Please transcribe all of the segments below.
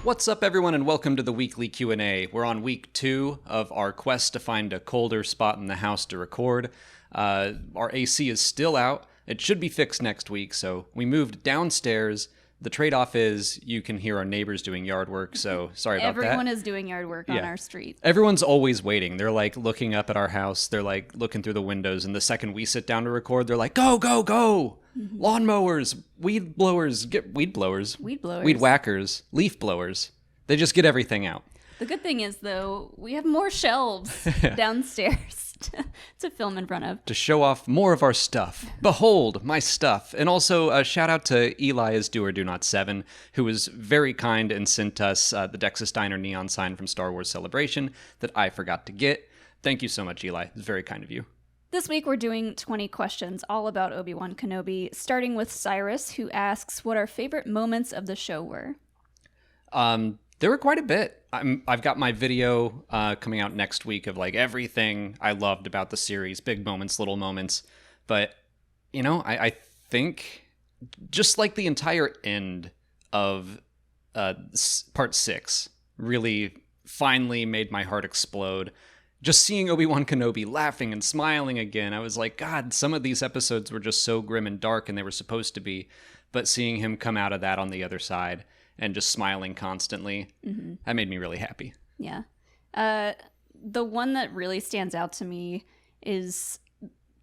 What's up, everyone, and welcome to the weekly Q&A. We're on week 2 of our quest to find a colder spot in the house to record. Our AC is still out. It should be fixed next week, so we moved downstairs. The trade-off is you can hear our neighbors doing yard work, so sorry about that. Everyone is doing yard work on our street. Everyone's always waiting. They're like looking up at our house. They're like looking through the windows, and the second we sit down to record, they're like, go, go, go! Mm-hmm. Lawnmowers, weed blowers, weed whackers, leaf blowers. They just get everything out. The good thing is, though, we have more shelves downstairs to film in front of. To show off more of our stuff. Behold, my stuff. And also, a shout out to Eli as Do or Do Not 7, who was very kind and sent us the Dexys Diner neon sign from Star Wars Celebration that I forgot to get. Thank you so much, Eli. It's very kind of you. This week we're doing 20 questions all about Obi-Wan Kenobi, starting with Cyrus, who asks what our favorite moments of the show were. There were quite a bit. I've got my video coming out next week of like everything I loved about the series, big moments, little moments. But, you know, I think just like the entire end of part 6 really finally made my heart explode. Just seeing Obi-Wan Kenobi laughing and smiling again, I was like, God, some of these episodes were just so grim and dark, and they were supposed to be. But seeing him come out of that on the other side and just smiling constantly, that made me really happy. Yeah. The one that really stands out to me is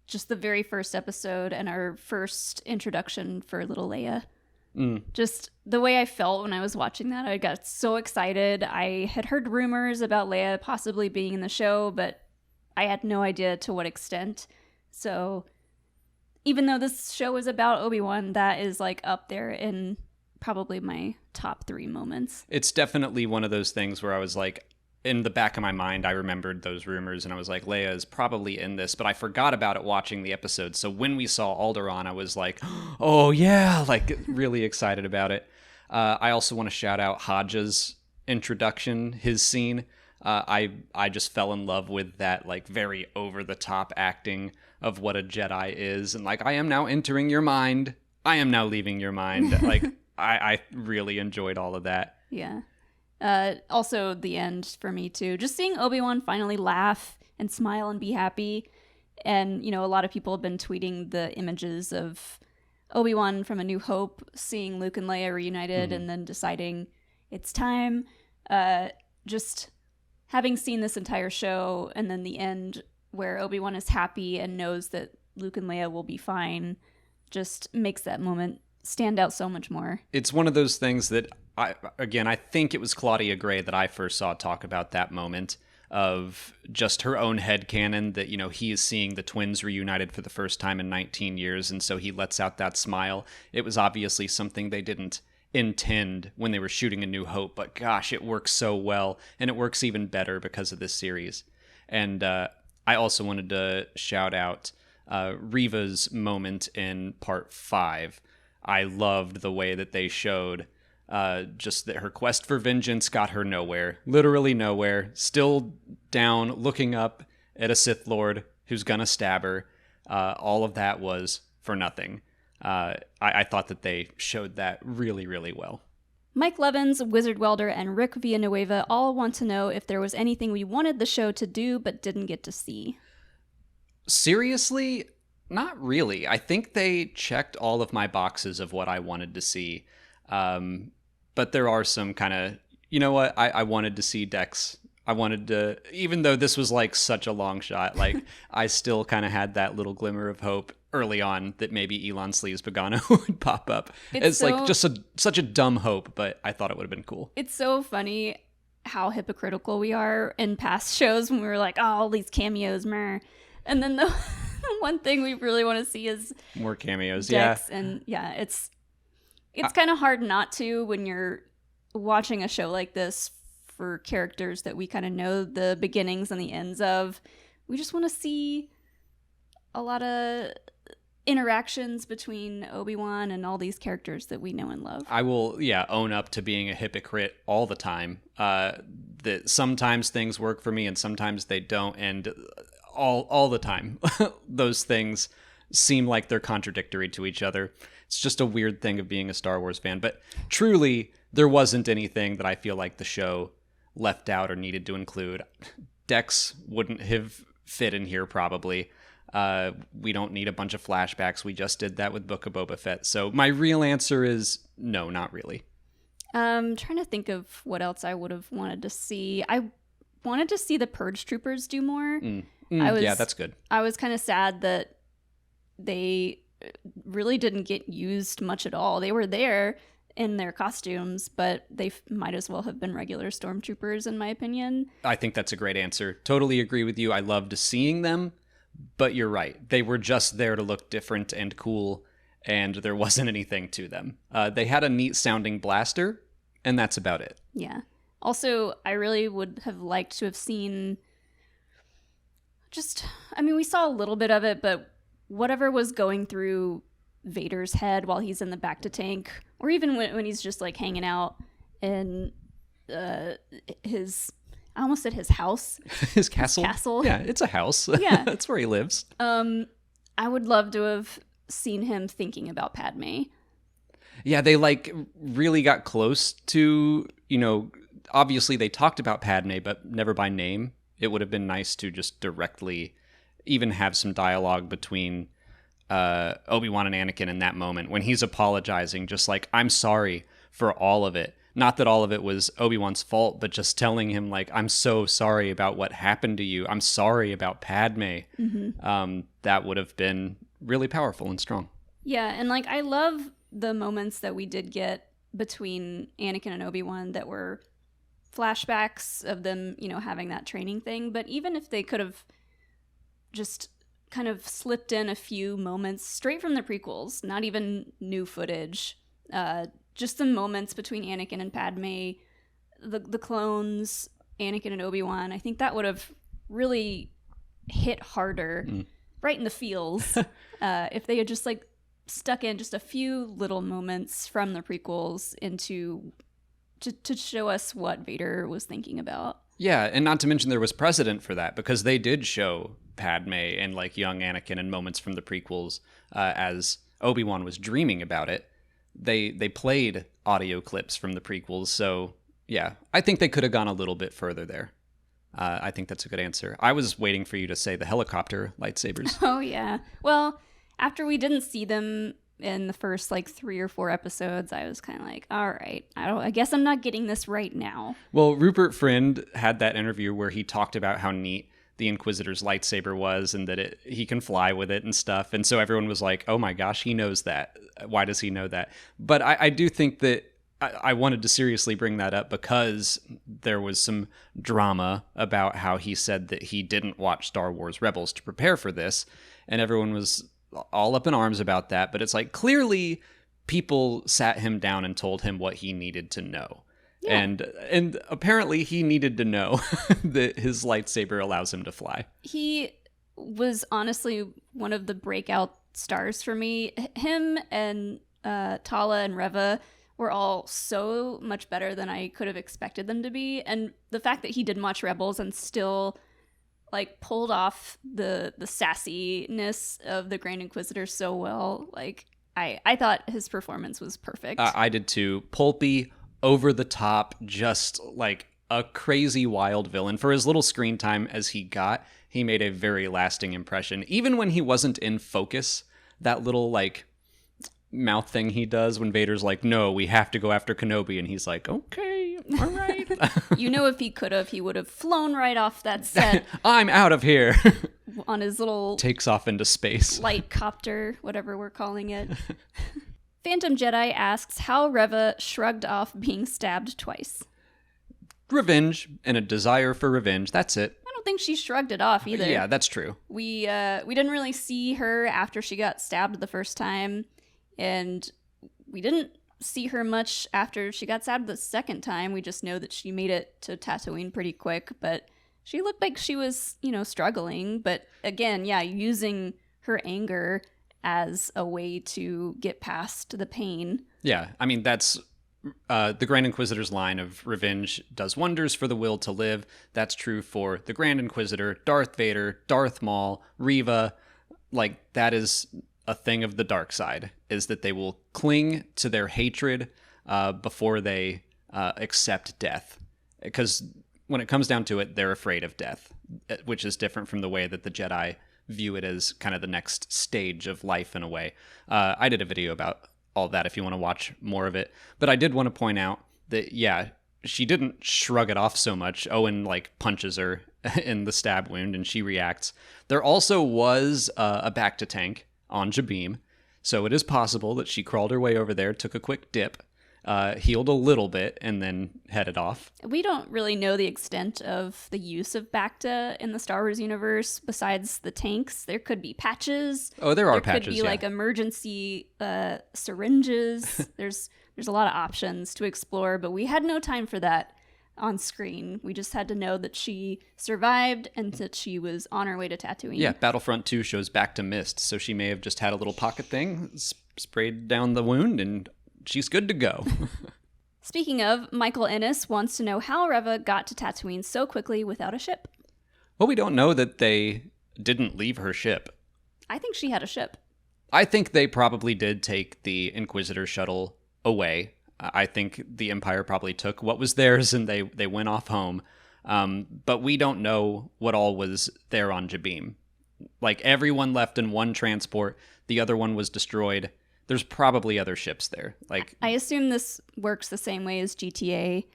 just the very first episode and our first introduction for little Leia. Just the way I felt when I was watching that, I got so excited. I had heard rumors about Leia possibly being in the show, but I had no idea to what extent. So even though this show is about Obi-Wan, that is like up there in probably my top 3 moments. It's definitely one of those things where I was like, in the back of my mind, I remembered those rumors, and I was like, Leia is probably in this, but I forgot about it watching the episode. So when we saw Alderaan, I was like, oh yeah, like really excited about it. I also want to shout out Hodge's introduction, his scene. I just fell in love with that like very over-the-top acting of what a Jedi is, and like, I am now entering your mind. I am now leaving your mind. Like, I really enjoyed all of that. Yeah. Also, the end for me, too. Just seeing Obi-Wan finally laugh and smile and be happy. And, you know, a lot of people have been tweeting the images of Obi-Wan from A New Hope, seeing Luke and Leia reunited and then deciding it's time. Just having seen this entire show and then the end where Obi-Wan is happy and knows that Luke and Leia will be fine just makes that moment stand out so much more. It's one of those things that, I think it was Claudia Gray that I first saw talk about that moment of just her own headcanon that, you know, he is seeing the twins reunited for the first time in 19 years, and so he lets out that smile. It was obviously something they didn't intend when they were shooting A New Hope, but gosh, it works so well, and it works even better because of this series. And I also wanted to shout out Reva's moment in part 5. I loved the way that they showed just that her quest for vengeance got her nowhere. Literally nowhere. Still down, looking up at a Sith Lord who's gonna stab her. All of that was for nothing. I thought that they showed that really, really well. Mike Levins, Wizard Welder, and Rick Villanueva all want to know if there was anything we wanted the show to do but didn't get to see. Seriously? Not really. I think they checked all of my boxes of what I wanted to see. But there are some kind of, you know what, I wanted to see Dex. I wanted to, even though this was like such a long shot, like I still kind of had that little glimmer of hope early on that maybe Elon Sleeves Pagano would pop up. It's so, like just such a dumb hope, but I thought it would have been cool. It's so funny how hypocritical we are in past shows when we were like, oh, all these cameos, meh. And then the one thing we really want to see is more cameos. Dex, yeah. And yeah, it's kind of hard not to when you're watching a show like this for characters that we kind of know the beginnings and the ends of. We just want to see a lot of interactions between Obi-Wan and all these characters that we know and love. I will, own up to being a hypocrite all the time. That sometimes things work for me and sometimes they don't, and all the time those things seem like they're contradictory to each other. It's just a weird thing of being a Star Wars fan. But truly, there wasn't anything that I feel like the show left out or needed to include. Dex wouldn't have fit in here probably. We don't need a bunch of flashbacks. We just did that with Book of Boba Fett. So my real answer is no, not really. Trying to think of what else I would have wanted to see. I wanted to see the Purge Troopers do more. Yeah, that's good. I was kind of sad that they really didn't get used much at all. They were there in their costumes, but they might as well have been regular stormtroopers, in my opinion. I think that's a great answer. Totally agree with you. I loved seeing them, but you're right. They were just there to look different and cool, and there wasn't anything to them. They had a neat sounding blaster, and that's about it. Yeah. Also, I really would have liked to have seen we saw a little bit of it, but whatever was going through Vader's head while he's in the Bacta tank, or even when he's just like hanging out in his, I almost said his house. His castle? Castle. Yeah, it's a house. Yeah. That's where he lives. I would love to have seen him thinking about Padme. Yeah, they like really got close to, obviously they talked about Padme, but never by name. It would have been nice to just directly even have some dialogue between Obi-Wan and Anakin in that moment when he's apologizing, just like, I'm sorry for all of it. Not that all of it was Obi-Wan's fault, but just telling him, like, I'm so sorry about what happened to you. I'm sorry about Padme. Mm-hmm. That would have been really powerful and strong. Yeah, and like I love the moments that we did get between Anakin and Obi-Wan that were flashbacks of them, having that training thing. But even if they could have just kind of slipped in a few moments straight from the prequels, not even new footage, just the moments between Anakin and Padme, the clones, Anakin and Obi-Wan, I think that would have really hit harder right in the feels if they had just like stuck in just a few little moments from the prequels to show us what Vader was thinking about. Yeah, and not to mention there was precedent for that, because they did show Padme and like young Anakin in moments from the prequels as Obi-Wan was dreaming about it. They played audio clips from the prequels, so yeah, I think they could have gone a little bit further there. I think that's a good answer. I was waiting for you to say the helicopter lightsabers. Oh yeah. Well, after we didn't see them in the first like 3 or 4 episodes, I was kind of like, all right, I guess I'm not getting this right now. Well, Rupert Friend had that interview where he talked about how neat the Inquisitor's lightsaber was and that he can fly with it and stuff. And so everyone was like, oh my gosh, he knows that. Why does he know that? But I do think that I wanted to seriously bring that up because there was some drama about how he said that he didn't watch Star Wars Rebels to prepare for this. And everyone was all up in arms about that. But it's like, clearly people sat him down and told him what he needed to know. Yeah. And apparently he needed to know that his lightsaber allows him to fly. He was honestly one of the breakout stars for me. Him and Tala and Reva were all so much better than I could have expected them to be. And the fact that he didn't watch Rebels and still like pulled off the sassiness of the Grand Inquisitor so well, like I thought his performance was perfect. I did too. Pulpy, over the top, just like a crazy wild villain. For as little screen time as he got, he made a very lasting impression. Even when he wasn't in focus, that little like mouth thing he does when Vader's like, no, we have to go after Kenobi, and he's like, okay, all right. If he could have, he would have flown right off that set. I'm out of here. On his little takes off into space light copter, whatever we're calling it. Phantom Jedi asks how Reva shrugged off being stabbed twice. Revenge and a desire for revenge. That's it. I don't think she shrugged it off either. Yeah, that's true. We didn't really see her after she got stabbed the first time, and we didn't see her much after she got stabbed the second time. We just know that she made it to Tatooine pretty quick, but she looked like she was, struggling. But again, yeah, using her anger as a way to get past the pain. Yeah, I mean, that's the Grand Inquisitor's line of revenge does wonders for the will to live. That's true for the Grand Inquisitor, Darth Vader, Darth Maul, Reva. Like, that is a thing of the dark side, is that they will cling to their hatred before they accept death. Because when it comes down to it, they're afraid of death, which is different from the way that the Jedi view it as kind of the next stage of life in a way. I did a video about all that if you want to watch more of it. But I did want to point out that, yeah, she didn't shrug it off so much. Owen, like, punches her in the stab wound, and she reacts. There also was a Bacta tank on Jabeam, so it is possible that she crawled her way over there, took a quick dip, healed a little bit, and then headed off. We don't really know the extent of the use of Bacta in the Star Wars universe besides the tanks. There could be patches. Oh, there are patches, There could be, like, emergency syringes. There's a lot of options to explore, but we had no time for that on screen. We just had to know that she survived and that she was on her way to Tatooine. Yeah, Battlefront 2 shows Bacta missed, so she may have just had a little pocket thing, sprayed down the wound, and she's good to go. Speaking of, Michael Ennis wants to know how Reva got to Tatooine so quickly without a ship. Well, we don't know that they didn't leave her ship. I think she had a ship. I think they probably did take the Inquisitor shuttle away. I think the Empire probably took what was theirs and they went off home. But we don't know what all was there on Jabeam. Like, everyone left in one transport. The other one was destroyed. There's probably other ships there. Like, I assume this works the same way as GTA,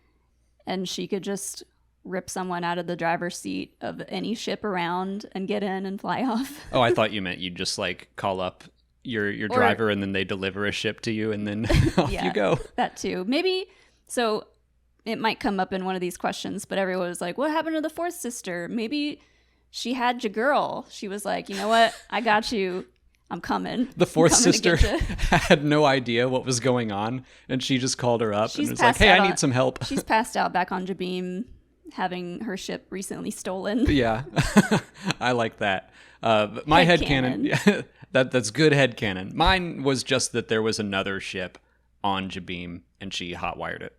and she could just rip someone out of the driver's seat of any ship around and get in and fly off. Oh, I thought you meant you'd just, like, call up your driver and then they deliver a ship to you and then off you go. That too. Maybe, so it might come up in one of these questions, but everyone was like, what happened to the fourth sister? Maybe she had your girl. She was like, you know what? I got you. I'm coming. The fourth sister had no idea what was going on, and she just called her up and was like, hey, I need some help. She's passed out back on Jabeam, having her ship recently stolen. Yeah, I like that. My headcanon, that's good headcanon. Mine was just that there was another ship on Jabeam, and she hotwired it.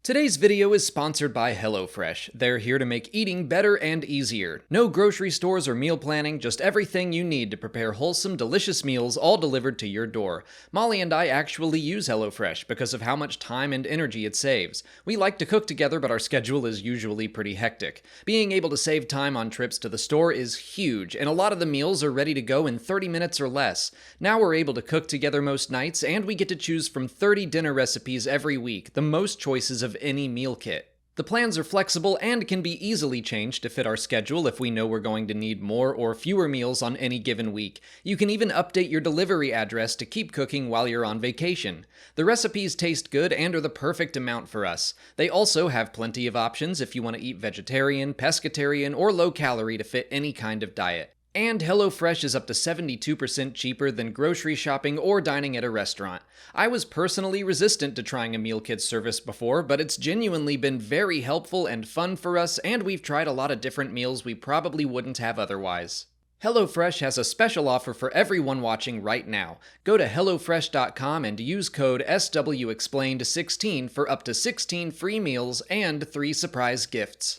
Today's video is sponsored by HelloFresh. They're here to make eating better and easier. No grocery stores or meal planning, just everything you need to prepare wholesome, delicious meals all delivered to your door. Molly and I actually use HelloFresh because of how much time and energy it saves. We like to cook together, but our schedule is usually pretty hectic. Being able to save time on trips to the store is huge, and a lot of the meals are ready to go in 30 minutes or less. Now we're able to cook together most nights, and we get to choose from 30 dinner recipes every week, the most choices of any meal kit. The plans are flexible and can be easily changed to fit our schedule if we know we're going to need more or fewer meals on any given week. You can even update your delivery address to keep cooking while you're on vacation. The recipes taste good and are the perfect amount for us. They also have plenty of options if you want to eat vegetarian, pescatarian, or low-calorie to fit any kind of diet. And HelloFresh is up to 72% cheaper than grocery shopping or dining at a restaurant. I was personally resistant to trying a meal kit service before, but it's genuinely been very helpful and fun for us, and we've tried a lot of different meals we probably wouldn't have otherwise. HelloFresh has a special offer for everyone watching right now. Go to HelloFresh.com and use code SWExplained16 for up to 16 free meals and 3 surprise gifts.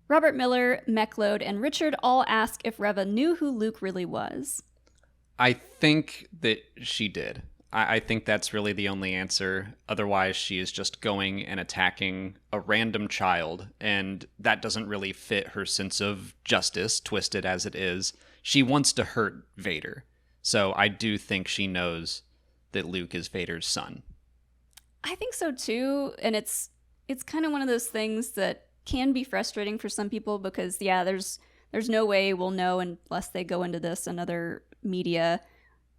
Robert Miller, Mechload, and Richard all ask if Reva knew who Luke really was. I think that she did. I think that's really the only answer. Otherwise, she is just going and attacking a random child, and that doesn't really fit her sense of justice, twisted as it is. She wants to hurt Vader. So I do think she knows that Luke is Vader's son. I think so too, and it's kind of one of those things that can be frustrating for some people because, yeah, there's no way we'll know unless they go into this and other media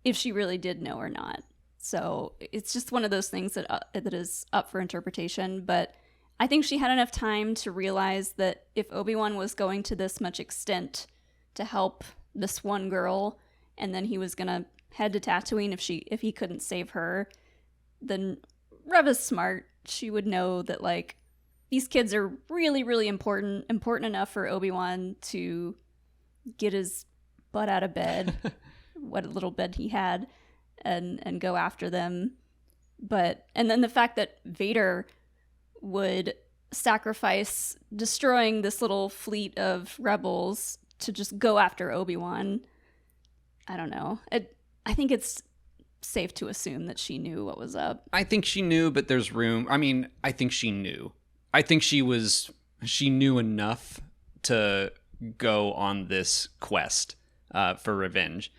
if she really did know or not. So it's just one of those things that is up for interpretation. But I think she had enough time to realize that if Obi-Wan was going to this much extent to help this one girl, and then he was gonna head to Tatooine if he couldn't save her, then Reva's smart. She would know that, like, these kids are really, really important enough for Obi-Wan to get his butt out of bed, what little bed he had, and go after them. And then the fact that Vader would sacrifice destroying this little fleet of rebels to just go after Obi-Wan, I don't know. I think it's safe to assume that she knew what was up. I think she knew, but there's room. I mean, I think she knew. I think she knew enough to go on this quest for revenge.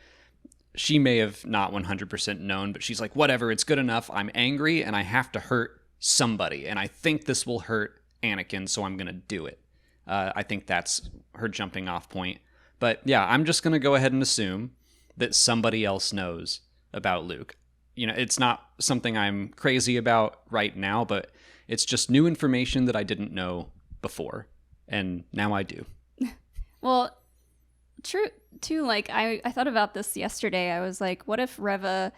She may have not 100% known, but she's like, whatever, it's good enough. I'm angry and I have to hurt somebody. And I think this will hurt Anakin, so I'm going to do it. I think that's her jumping off point. But yeah, I'm just going to go ahead and assume that somebody else knows about Luke. You know, it's not something I'm crazy about right now, but it's just new information that I didn't know before. And now I do. Well, true, too. Like, I thought about this yesterday. I was like, what if Reva,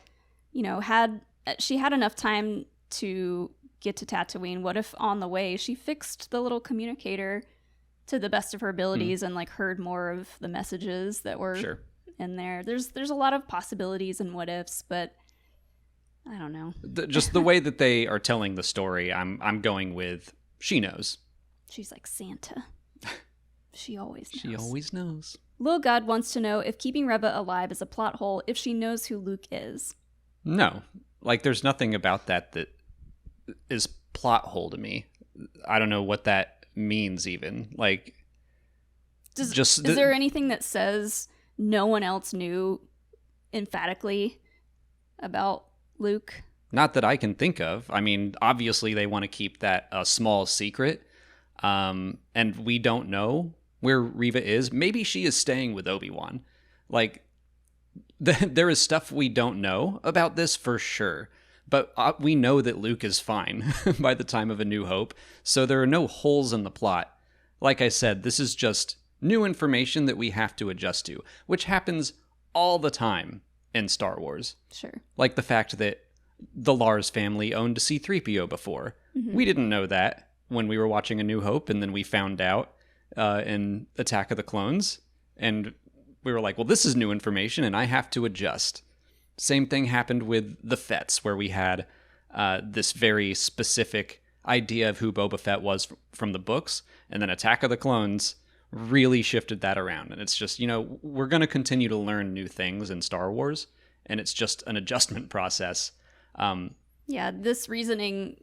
you know, had enough time to get to Tatooine? What if on the way she fixed the little communicator to the best of her abilities and, like, heard more of the messages that were in there? There's a lot of possibilities and what ifs, but I don't know. Just the way that they are telling the story, I'm going with she knows. She's like Santa. She always knows. She always knows. Lil God wants to know if keeping Reva alive is a plot hole if she knows who Luke is. No. Like, there's nothing about that is plot hole to me. I don't know what that means even. Like, is there anything that says no one else knew emphatically about Luke? Not that I can think of. I mean, obviously they want to keep that a small secret. And we don't know where Reva is. Maybe she is staying with Obi-Wan. Like, there is stuff we don't know about this for sure. But we know that Luke is fine by the time of A New Hope. So there are no holes in the plot. Like I said, this is just new information that we have to adjust to, which happens all the time in Star Wars. Sure. Like the fact that the Lars family owned a C-3PO before. Mm-hmm. We didn't know that when we were watching A New Hope, and then we found out in Attack of the Clones, and we were like, well, this is new information, and I have to adjust. Same thing happened with the Fetts, where we had this very specific idea of who Boba Fett was from the books, and then Attack of the Clones really shifted that around. And it's just, you know, we're going to continue to learn new things in Star Wars, and it's just an adjustment process. Yeah, this reasoning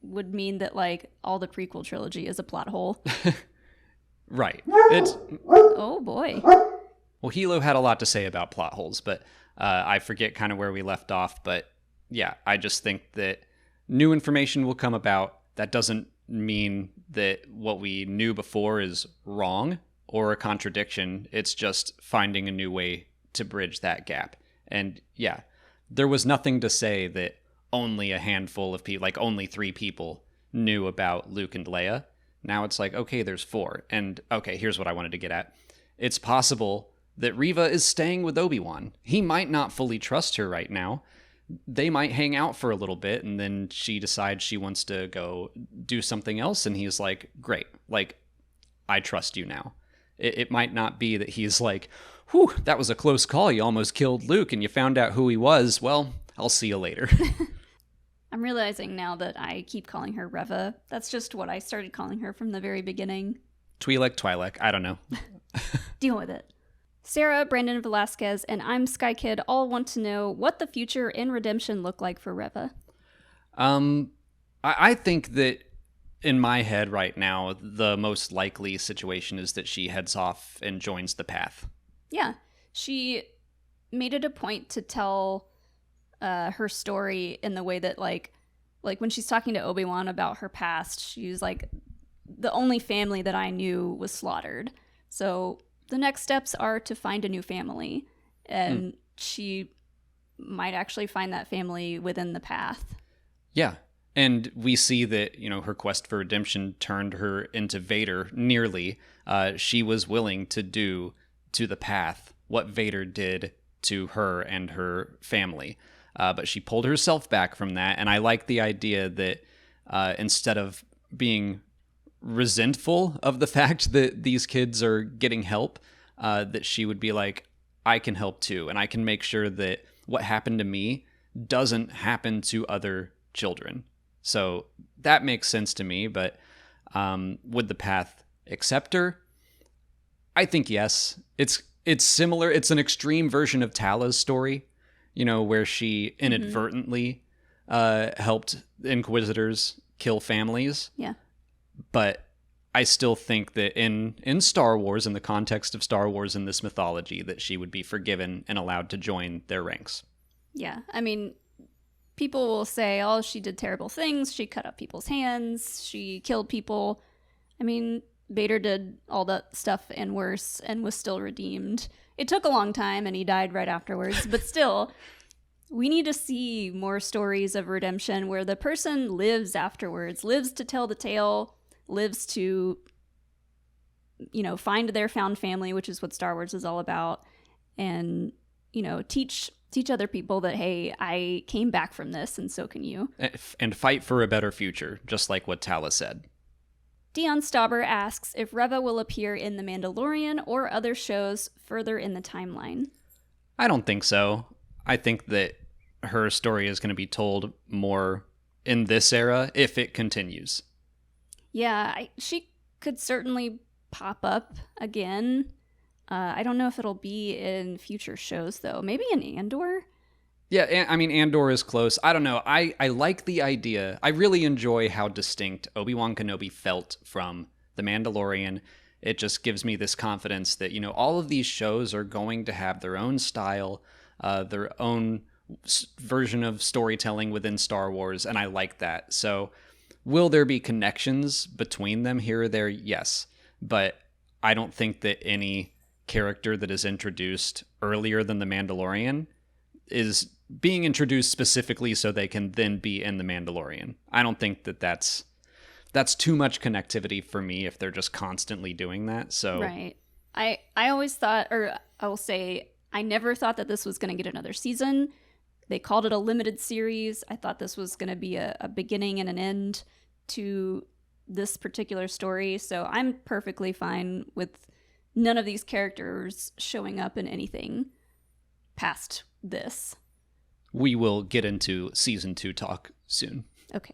would mean that, like, all the prequel trilogy is a plot hole. Right. Oh, boy. Well, Hilo had a lot to say about plot holes, but I forget kind of where we left off. But yeah, I just think that new information will come about. That doesn't mean that what we knew before is wrong or a contradiction. It's just finding a new way to bridge that gap. And yeah, there was nothing to say that only a handful of people, like only 3 people, knew about Luke and Leia. Now it's like, okay, there's 4. And okay, here's what I wanted to get at. It's possible that Reva is staying with Obi-Wan. He might not fully trust her right now. They might hang out for a little bit, and then she decides she wants to go do something else, and he's like, great, like, I trust you now. It might not be that he's like, whew, that was a close call, you almost killed Luke, and you found out who he was. Well, I'll see you later. I'm realizing now that I keep calling her Reva. That's just what I started calling her from the very beginning. Twi'lek, I don't know. Deal with it. Sarah, Brandon Velasquez, and I'm Sky Kid all want to know what the future in Redemption look like for Reva. I think that in my head right now, the most likely situation is that she heads off and joins the Path. Yeah, she made it a point to tell her story in the way that, like when she's talking to Obi-Wan about her past, she's like, the only family that I knew was slaughtered. So the next steps are to find a new family. And she might actually find that family within the Path. Yeah. And we see that, you know, her quest for redemption turned her into Vader nearly. She was willing to do to the Path what Vader did to her and her family. But she pulled herself back from that. And I like the idea that instead of being resentful of the fact that these kids are getting help, that she would be like, I can help too. And I can make sure that what happened to me doesn't happen to other children. So that makes sense to me. But would the Path accept her? I think yes. It's similar. It's an extreme version of Tala's story, where she inadvertently helped Inquisitors kill families. Yeah. But I still think that in Star Wars, in the context of Star Wars in this mythology, that she would be forgiven and allowed to join their ranks. Yeah. I mean, people will say, oh, she did terrible things. She cut up people's hands. She killed people. I mean, Vader did all that stuff and worse and was still redeemed. It took a long time and he died right afterwards. But still, we need to see more stories of redemption where the person lives afterwards, lives to tell the tale, lives to, find their found family, which is what Star Wars is all about. And, teach other people that, hey, I came back from this and so can you. And fight for a better future, just like what Tala said. Dion Stauber asks if Reva will appear in The Mandalorian or other shows further in the timeline. I don't think so. I think that her story is going to be told more in this era if it continues. Yeah, she could certainly pop up again. I don't know if it'll be in future shows, though. Maybe in Andor? Yeah, I mean, Andor is close. I don't know. I like the idea. I really enjoy how distinct Obi-Wan Kenobi felt from The Mandalorian. It just gives me this confidence that, all of these shows are going to have their own style, their own version of storytelling within Star Wars, and I like that. So, will there be connections between them here or there? Yes. But I don't think that any character that is introduced earlier than The Mandalorian is being introduced specifically so they can then be in The Mandalorian. I don't think that that's too much connectivity for me if they're just constantly doing that. So right. I always thought, or I will say, I never thought that this was going to get another season. They called it a limited series. I thought this was going to be a beginning and an end to this particular story. So I'm perfectly fine with none of these characters showing up in anything past this. We will get into season 2 talk soon. Okay.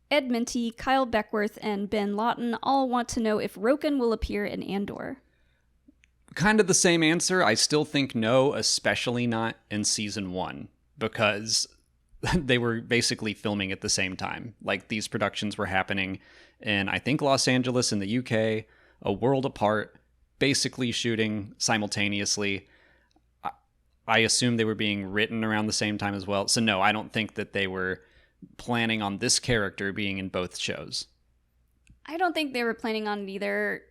Ed Minty, Kyle Beckworth, and Ben Lawton all want to know if Roken will appear in Andor. Kind of the same answer. I still think no, especially not in season 1, because they were basically filming at the same time. Like, these productions were happening in, I think, Los Angeles in the UK, a world apart, basically shooting simultaneously. I assume they were being written around the same time as well. So no, I don't think that they were planning on this character being in both shows. I don't think they were planning on it either.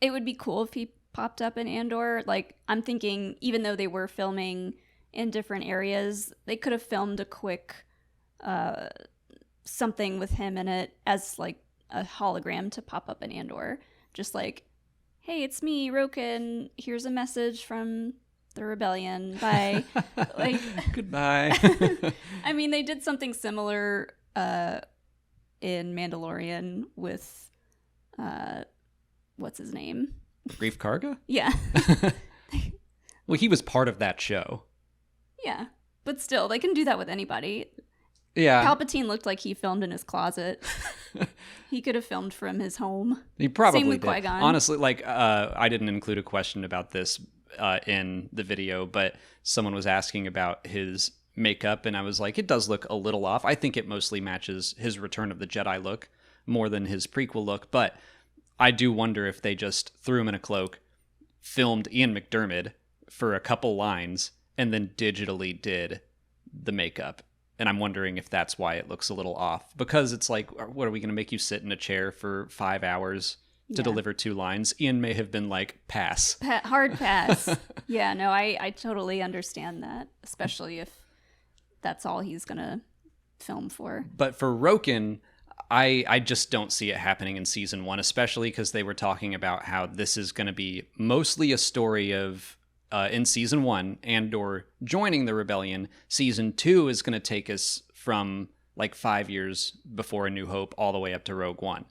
It would be cool if he popped up in Andor. Like, I'm thinking, even though they were filming in different areas, they could have filmed a quick something with him in it as like a hologram to pop up in Andor. Just like, hey, it's me, Roken. Here's a message from the rebellion. Bye. Like, goodbye. I mean, they did something similar in Mandalorian with what's his name? Grief Karga? Yeah. Well, he was part of that show. Yeah. But still, they can do that with anybody. Yeah. Palpatine looked like he filmed in his closet. He could have filmed from his home. He probably Same with did. Qui-Gon. Honestly, like, I didn't include a question about this in the video, but someone was asking about his makeup, and I was like, it does look a little off. I think it mostly matches his Return of the Jedi look more than his prequel look, but I do wonder if they just threw him in a cloak, filmed Ian McDiarmid for a couple lines, and then digitally did the makeup. And I'm wondering if that's why it looks a little off. Because it's like, what, are we going to make you sit in a chair for 5 hours to deliver 2 lines? Ian may have been like, pass. Hard pass. Yeah, no, I totally understand that. Especially if that's all he's going to film for. But for Roken, I just don't see it happening in season 1, especially because they were talking about how this is going to be mostly a story of in season 1, Andor joining the rebellion. Season 2 is going to take us from like 5 years before A New Hope all the way up to Rogue One.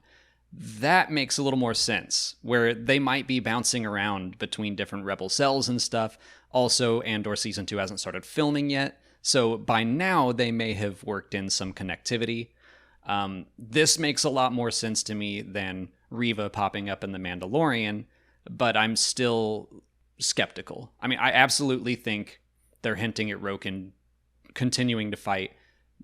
That makes a little more sense, where they might be bouncing around between different rebel cells and stuff. Also, Andor season 2 hasn't started filming yet, so by now they may have worked in some connectivity. This makes a lot more sense to me than Reva popping up in The Mandalorian, but I'm still skeptical. I mean, I absolutely think they're hinting at Roken continuing to fight,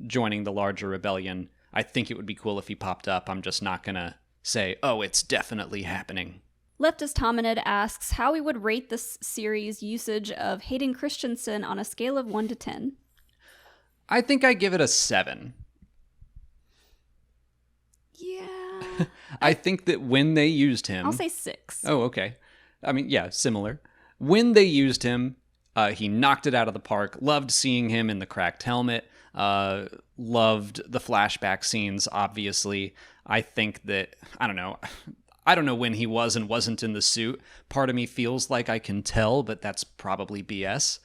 joining the larger rebellion. I think it would be cool if he popped up. I'm just not going to say, oh, it's definitely happening. Leftist Hominid asks how we would rate this series' usage of Hayden Christensen on a scale of 1 to 10. I think I give it a 7. Yeah. I think that when they used him... I'll say 6. Oh, okay. I mean, yeah, similar. When they used him, he knocked it out of the park. Loved seeing him in the cracked helmet. Loved the flashback scenes, obviously. I think that, I don't know when he was and wasn't in the suit. Part of me feels like I can tell, but that's probably BS.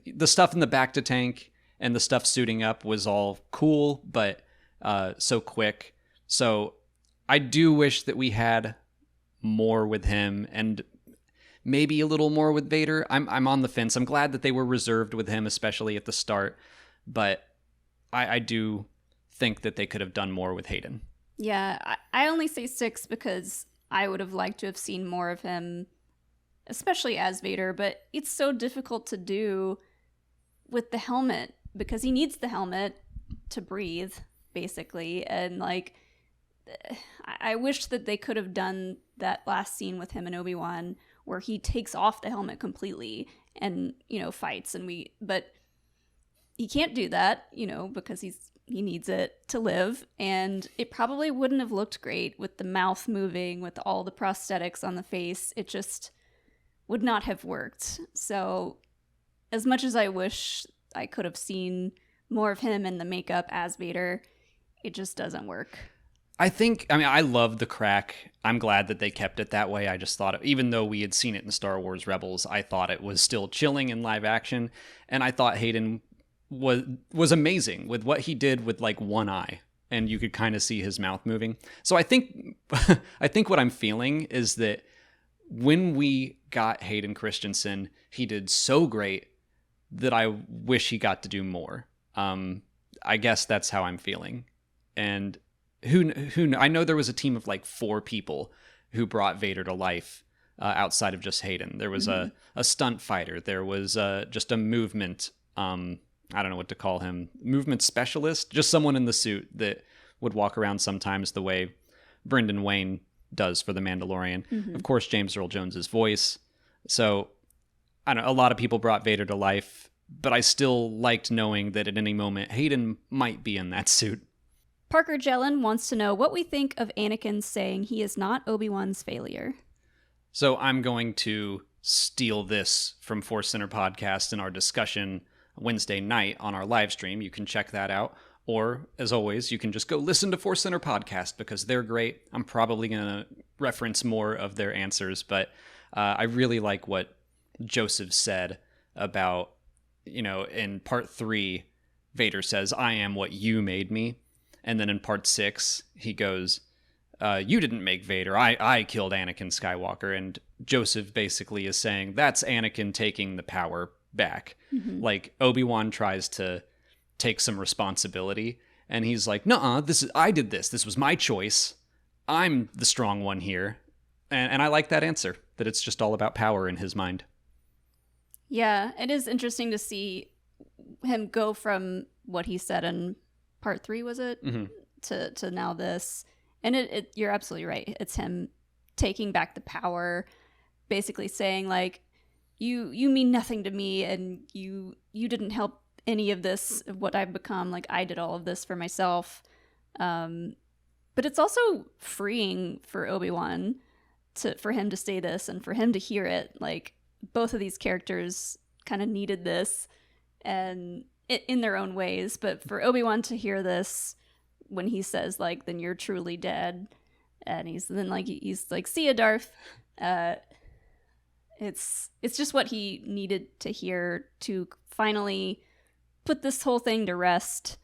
The stuff in the bacta tank and the stuff suiting up was all cool, but so quick. So I do wish that we had more with him and maybe a little more with Vader. I'm on the fence. I'm glad that they were reserved with him, especially at the start, but I do think that they could have done more with Hayden. Yeah, I only say 6 because I would have liked to have seen more of him, especially as Vader, but it's so difficult to do with the helmet because he needs the helmet to breathe, basically. And like, I wish that they could have done that last scene with him and Obi-Wan where he takes off the helmet completely and, fights. But he can't do that, because he needs it to live. And it probably wouldn't have looked great with the mouth moving, with all the prosthetics on the face. It just would not have worked. So as much as I wish I could have seen more of him in the makeup as Vader, it just doesn't work. I love the crack. I'm glad that they kept it that way. I just thought, even though we had seen it in Star Wars Rebels, I thought it was still chilling in live action. And I thought Hayden was amazing with what he did with like one eye. And you could kind of see his mouth moving. So I think what I'm feeling is that when we got Hayden Christensen, he did so great that I wish he got to do more. I guess that's how I'm feeling. And who I know there was a team of like 4 people who brought Vader to life outside of just Hayden. There was a stunt fighter. There was just a movement, I don't know what to call him, movement specialist, just someone in the suit that would walk around sometimes the way Brendan Wayne does for The Mandalorian. Mm-hmm. Of course, James Earl Jones's voice. So I don't know, a lot of people brought Vader to life, but I still liked knowing that at any moment Hayden might be in that suit. Parker Jellin wants to know what we think of Anakin saying he is not Obi-Wan's failure. So I'm going to steal this from Force Center Podcast in our discussion Wednesday night on our live stream. You can check that out. Or, as always, you can just go listen to Force Center Podcast because they're great. I'm probably going to reference more of their answers, but I really like what Joseph said about, in part 3, Vader says, "I am what you made me." And then in part 6, he goes, "You didn't make Vader. I killed Anakin Skywalker." And Joseph basically is saying that's Anakin taking the power back. Mm-hmm. Like Obi-Wan tries to take some responsibility, and he's like, "Nuh-uh, I did this. This was my choice. I'm the strong one here." And I like that answer, that it's just all about power in his mind. Yeah, it is interesting to see him go from what he said in part 3, was it? Mm-hmm. To now this. And it you're absolutely right. It's him taking back the power, basically saying like, you mean nothing to me, and you didn't help any of this, of what I've become. Like, I did all of this for myself. But it's also freeing for Obi-Wan for him to say this and for him to hear it. Like, both of these characters kind of needed this, and in their own ways. But for Obi-Wan to hear this when he says like, "Then you're truly dead," and he's like, "See ya, Darth." It's just what he needed to hear to finally put this whole thing to rest,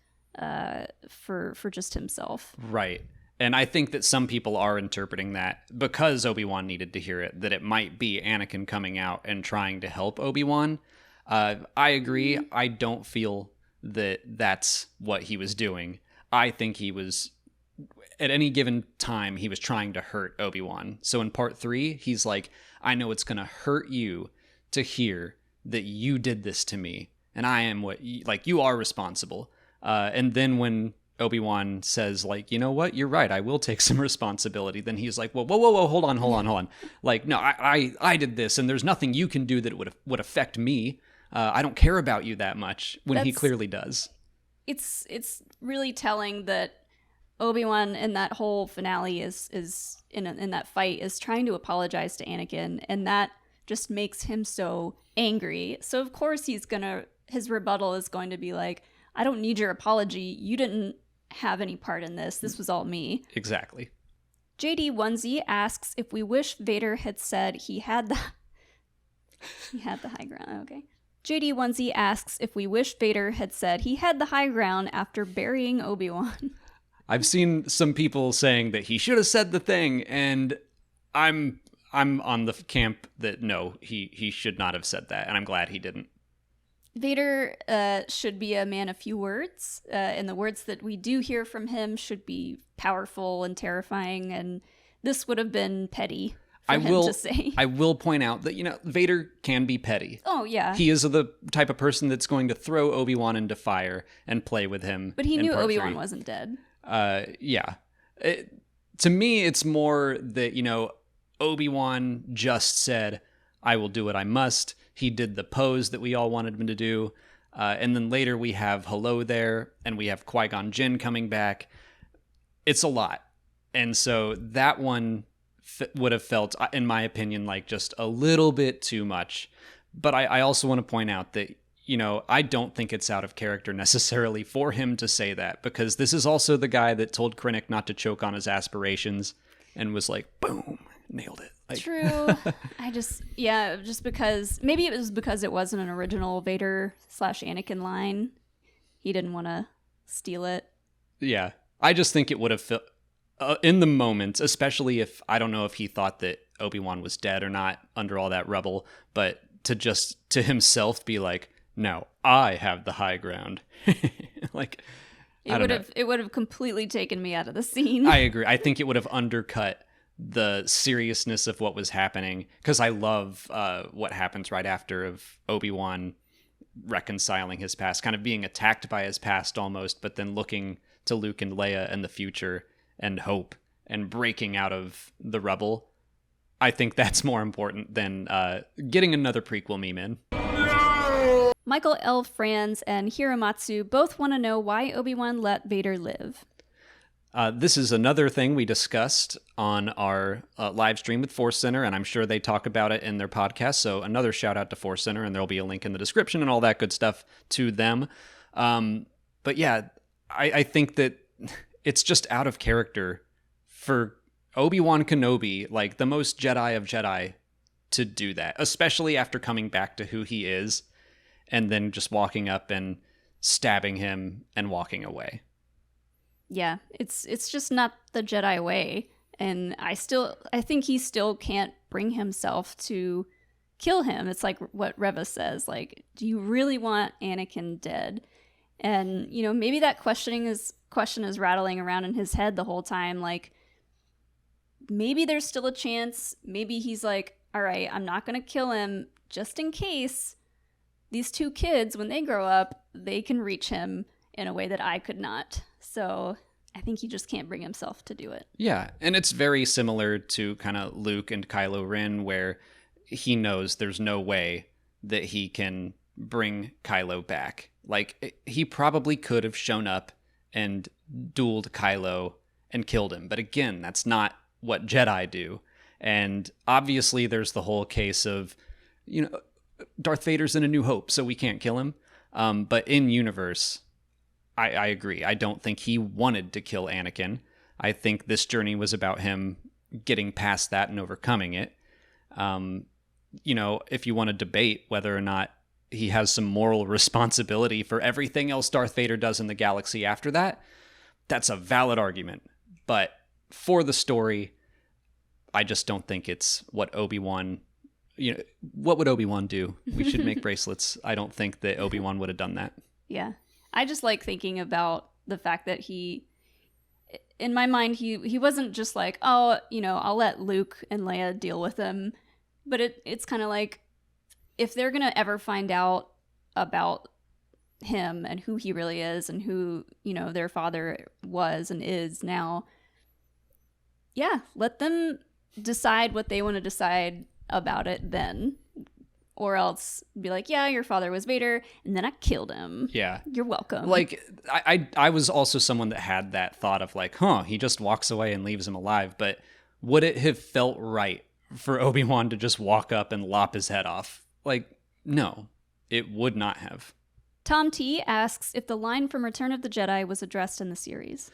for just himself. Right. And I think that some people are interpreting that because Obi-Wan needed to hear it, that it might be Anakin coming out and trying to help Obi-Wan. I agree. I don't feel that that's what he was doing. I think he was, at any given time, he was trying to hurt Obi-Wan. So in part 3, he's like, "I know it's going to hurt you to hear that you did this to me, and I am you are responsible. And then when Obi-Wan says, like, you know what, you're right, I will take some responsibility, then he's like, whoa, hold on. Like, no, I did this, and there's nothing you can do that would affect me. I don't care about you that much, when he clearly does. It's really telling that Obi-Wan in that whole finale is in that fight is trying to apologize to Anakin, and that just makes him so angry. So of course his rebuttal is going to be like, I don't need your apology. You didn't have any part in this. This was all me. Exactly. JD Onesie asks if we wish Vader had said he had the high ground. Okay. JD Onesie asks if we wish Vader had said he had the high ground after burying Obi-Wan. I've seen some people saying that he should have said the thing, and I'm on the camp that no, he should not have said that, and I'm glad he didn't. Vader should be a man of few words, and the words that we do hear from him should be powerful and terrifying, and this would have been petty for him to say. I will point out that, Vader can be petty. Oh, yeah. He is the type of person that's going to throw Obi-Wan into fire and play with him. But he knew Obi-Wan wasn't dead. Yeah. To me, it's more that, Obi-Wan just said, I will do what I must. He did the pose that we all wanted him to do. And then later we have Hello There, and we have Qui Gon Jinn coming back. It's a lot. And so that one would have felt, in my opinion, like just a little bit too much. But I also want to point out that, I don't think it's out of character necessarily for him to say that, because this is also the guy that told Krennic not to choke on his aspirations and was like, boom, nailed it. True. Just because, maybe it was because it wasn't an original Vader/Anakin line. He didn't want to steal it. Yeah. I just think it would have felt, in the moment, especially if, I don't know if he thought that Obi-Wan was dead or not under all that rubble, but to himself be like, no, I have the high ground. Like, it would have completely taken me out of the scene. I agree. I think it would have undercut the seriousness of what was happening, because I love what happens right after of Obi-Wan reconciling his past, kind of being attacked by his past almost, but then looking to Luke and Leia and the future and hope and breaking out of the rubble. I think that's more important than getting another prequel meme in. Michael L. Franz and Hiramatsu both want to know why Obi-Wan let Vader live. This is another thing we discussed on our live stream with Force Center, and I'm sure they talk about it in their podcast. So another shout out to Force Center, and there'll be a link in the description and all that good stuff to them. But yeah, I think that it's just out of character for Obi-Wan Kenobi, like the most Jedi of Jedi, to do that, especially after coming back to who he is and then just walking up and stabbing him and walking away. Yeah, it's just not the Jedi way, and I think he still can't bring himself to kill him. It's like what Reva says, like, do you really want Anakin dead? And maybe that question is rattling around in his head the whole time, like maybe there's still a chance. Maybe he's like, all right, I'm not gonna kill him just in case these two kids, when they grow up, they can reach him in a way that I could not. So I think he just can't bring himself to do it. Yeah, and it's very similar to kind of Luke and Kylo Ren, where he knows there's no way that he can bring Kylo back. Like, he probably could have shown up and dueled Kylo and killed him. But again, that's not what Jedi do. And obviously there's the whole case of, Darth Vader's in A New Hope, so we can't kill him. But in universe, I agree. I don't think he wanted to kill Anakin. I think this journey was about him getting past that and overcoming it. If you want to debate whether or not he has some moral responsibility for everything else Darth Vader does in the galaxy after that, that's a valid argument. But for the story, I just don't think it's what Obi-Wan... what would Obi-Wan do? We should make bracelets. I don't think that Obi-Wan would have done that. Yeah. I just like thinking about the fact that in my mind, he wasn't just like, oh, I'll let Luke and Leia deal with him. But it's kind of like, if they're going to ever find out about him and who he really is and who, their father was and is now, yeah, let them decide what they want to decide about it then. Or else be like, yeah, your father was Vader, and then I killed him. Yeah. You're welcome. Like, I was also someone that had that thought of like, he just walks away and leaves him alive. But would it have felt right for Obi-Wan to just walk up and lop his head off? Like, no, it would not have. Tom T asks if the line from Return of the Jedi was addressed in the series.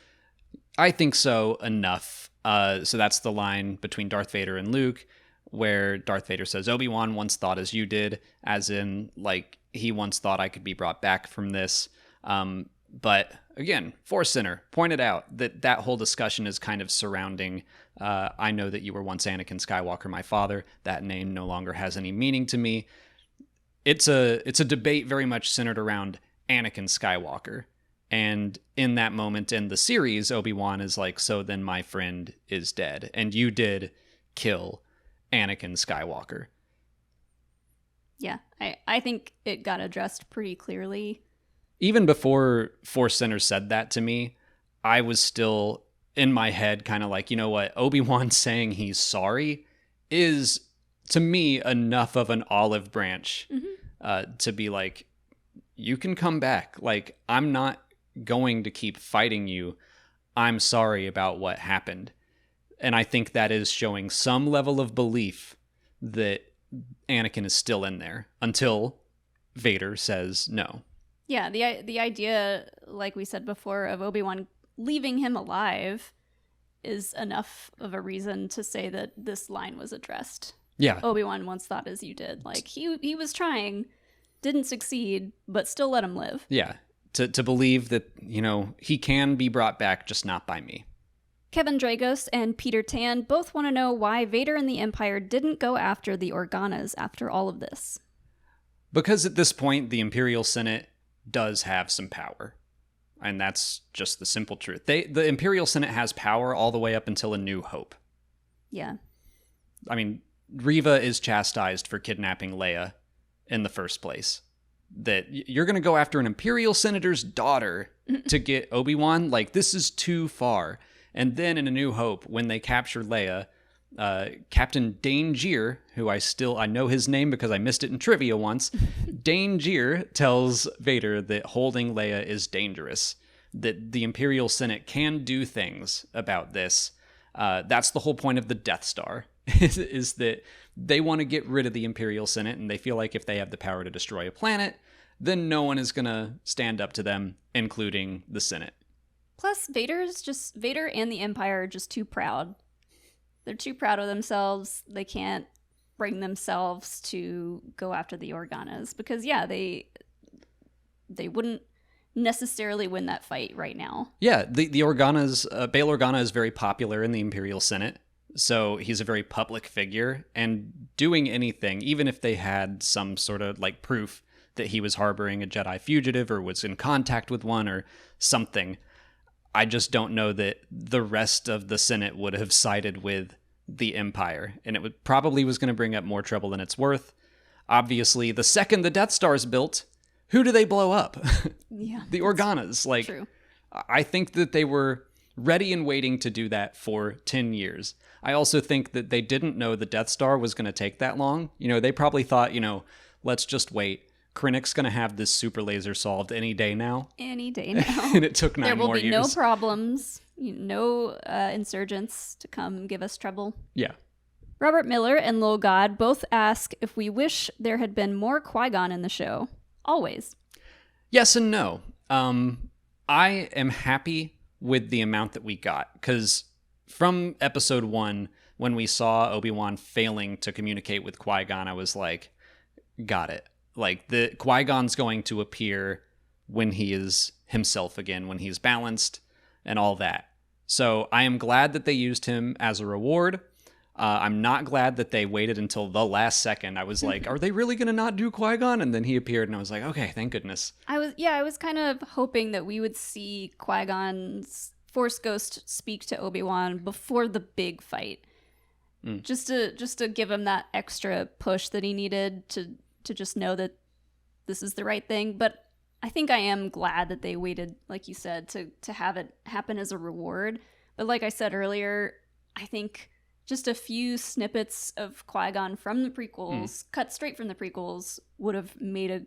I think so, enough. So that's the line between Darth Vader and Luke, where Darth Vader says, Obi-Wan once thought as you did, as in, like, he once thought I could be brought back from this. But again, Force Center pointed out that whole discussion is kind of surrounding, I know that you were once Anakin Skywalker, my father. That name no longer has any meaning to me. It's a debate very much centered around Anakin Skywalker. And in that moment in the series, Obi-Wan is like, so then my friend is dead. And you did kill Anakin Skywalker. Yeah, I think it got addressed pretty clearly. Even before Force Center said that to me, I was still in my head kind of like, you know what, Obi-Wan saying he's sorry is, to me, enough of an olive branch to be like, you can come back. Like, I'm not going to keep fighting you. I'm sorry about what happened. And I think that is showing some level of belief that Anakin is still in there until Vader says no. Yeah, the idea, like we said before, of Obi-Wan leaving him alive is enough of a reason to say that this line was addressed. Yeah. Obi-Wan once thought as you did. Like, he was trying, didn't succeed, but still let him live. Yeah. To believe that, he can be brought back, just not by me. Kevin Dragos and Peter Tan both want to know why Vader and the Empire didn't go after the Organas after all of this. Because at this point, the Imperial Senate does have some power. And that's just the simple truth. The Imperial Senate has power all the way up until A New Hope. Yeah. I mean, Reva is chastised for kidnapping Leia in the first place. That you're going to go after an Imperial Senator's daughter to get Obi-Wan? Like, this is too far. And then in A New Hope, when they capture Leia, Captain Dane Geer, who I know his name because I missed it in trivia once, Dane Geer tells Vader that holding Leia is dangerous, that the Imperial Senate can do things about this. That's the whole point of the Death Star, is that they want to get rid of the Imperial Senate, and they feel like if they have the power to destroy a planet, then no one is going to stand up to them, including the Senate. Plus, Vader and the Empire are just too proud. They're too proud of themselves. They can't bring themselves to go after the Organas because, yeah, they wouldn't necessarily win that fight right now. Yeah, the Organas, Bail Organa is very popular in the Imperial Senate, so he's a very public figure, and doing anything, even if they had some sort of like proof that he was harboring a Jedi fugitive or was in contact with one or something, I just don't know that the rest of the Senate would have sided with the Empire. And it probably was going to bring up more trouble than it's worth. Obviously, the second the Death Star's built, who do they blow up? Yeah. The Organas. Like, true. I think that they were ready and waiting to do that for 10 years. I also think that they didn't know the Death Star was going to take that long. They probably thought, let's just wait. Krennic's going to have this super laser solved any day now. Any day now. And it took 9 more years. There will be no problems, no insurgents to come give us trouble. Yeah. Robert Miller and Lil God both ask if we wish there had been more Qui Gon in the show. Always. Yes and no. I am happy with the amount that we got, because from episode 1, when we saw Obi-Wan failing to communicate with Qui-Gon, I was like, got it. Like, the Qui-Gon's going to appear when he is himself again, when he's balanced and all that. So I am glad that they used him as a reward. I'm not glad that they waited until the last second. I was like, are they really going to not do Qui-Gon? And then he appeared and I was like, okay, thank goodness. I was kind of hoping that we would see Qui-Gon's Force Ghost speak to Obi-Wan before the big fight. Just to give him that extra push that he needed to to just know that this is the right thing. But I think I am glad that they waited, like you said, to have it happen as a reward. But like I said earlier, I think just a few snippets of Qui Gon from the prequels, cut straight from the prequels, would have made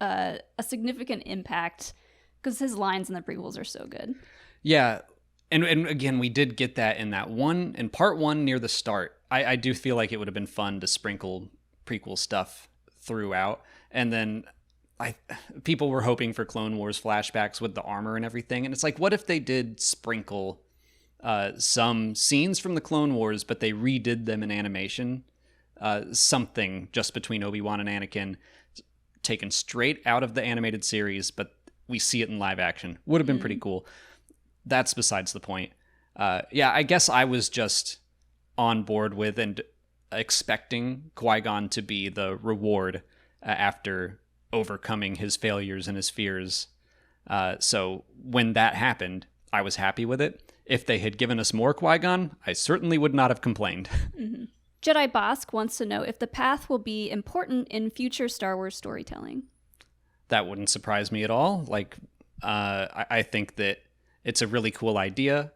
a significant impact, because his lines in the prequels are so good. Yeah. And again, we did get that in part one near the start. I do feel like it would have been fun to sprinkle prequel stuff throughout. And then people were hoping for Clone Wars flashbacks with the armor and everything. And it's like, what if they did sprinkle some scenes from the Clone Wars, but they redid them in animation? Something just between Obi-Wan and Anakin, taken straight out of the animated series, but we see it in live action. Would have been pretty cool. That's besides the point. Yeah, I guess I was just on board with and expecting Qui-Gon to be the reward after overcoming his failures and his fears. So when that happened, I was happy with it. If they had given us more Qui-Gon, I certainly would not have complained. Mm-hmm. Jedi Bosk wants to know if the path will be important in future Star Wars storytelling. That wouldn't surprise me at all. Like, I think that it's a really cool idea.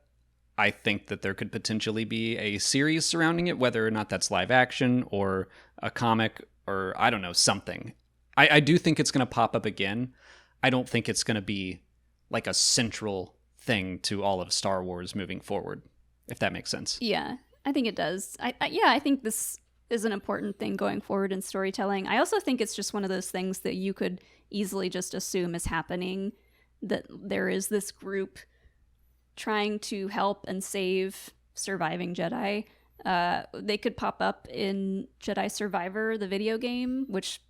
I think that there could potentially be a series surrounding it, whether or not that's live action or a comic or, I don't know, something. I do think it's going to pop up again. I don't think it's going to be like a central thing to all of Star Wars moving forward, if that makes sense. Yeah, I think it does. I think this is an important thing going forward in storytelling. I also think it's just one of those things that you could easily just assume is happening, that there is this group trying to help and save surviving Jedi. They could pop up in Jedi Survivor, the video game, which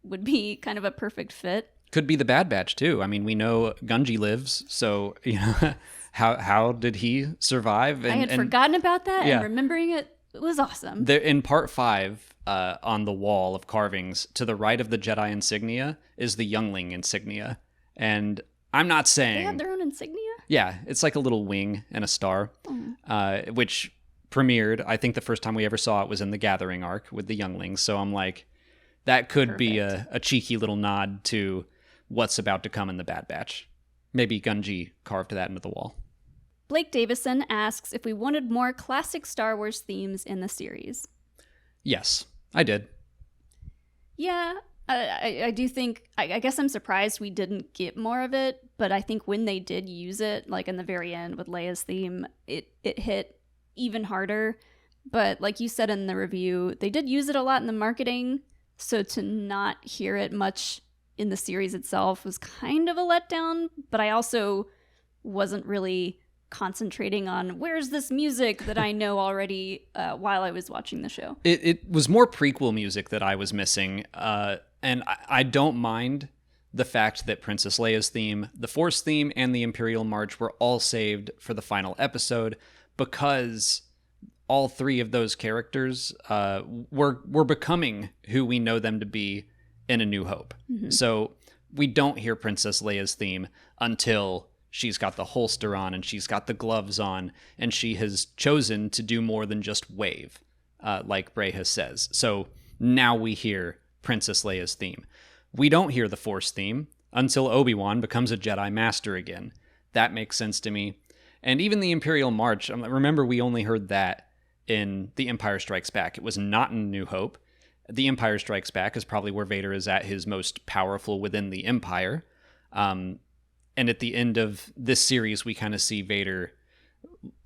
would be kind of a perfect fit. Could be the Bad Batch too. I mean, we know Gungi lives, so you know, how did he survive? I had forgotten about that, and remembering it was awesome. In part 5, on the wall of carvings, to the right of the Jedi insignia is the Youngling insignia, and I'm not saying they have their own insignia. Yeah, it's like a little wing and a star, which premiered. I think the first time we ever saw it was in the Gathering arc with the Younglings. So I'm like, that could be a cheeky little nod to what's about to come in the Bad Batch. Maybe Gungi carved that into the wall. Blake Davison asks if we wanted more classic Star Wars themes in the series. Yes, I did. Yeah, I do think, I guess I'm surprised we didn't get more of it, but I think when they did use it, like in the very end with Leia's theme, it hit even harder. But like you said in the review, they did use it a lot in the marketing, so to not hear it much in the series itself was kind of a letdown, but I also wasn't really concentrating on where's this music that I know already while I was watching the show. It was more prequel music that I was missing, and I don't mind the fact that Princess Leia's theme, the Force theme, and the Imperial March were all saved for the final episode, because all three of those characters were becoming who we know them to be in A New Hope. Mm-hmm. So we don't hear Princess Leia's theme until she's got the holster on and she's got the gloves on and she has chosen to do more than just wave, like Breha says. So now we hear Princess Leia's theme. We don't hear the Force theme until Obi-Wan becomes a Jedi Master again. That makes sense to me. And even the Imperial March, remember we only heard that in The Empire Strikes Back. It was not in New Hope. The Empire Strikes Back is probably where Vader is at his most powerful within the Empire. And at the end of this series, we kind of see Vader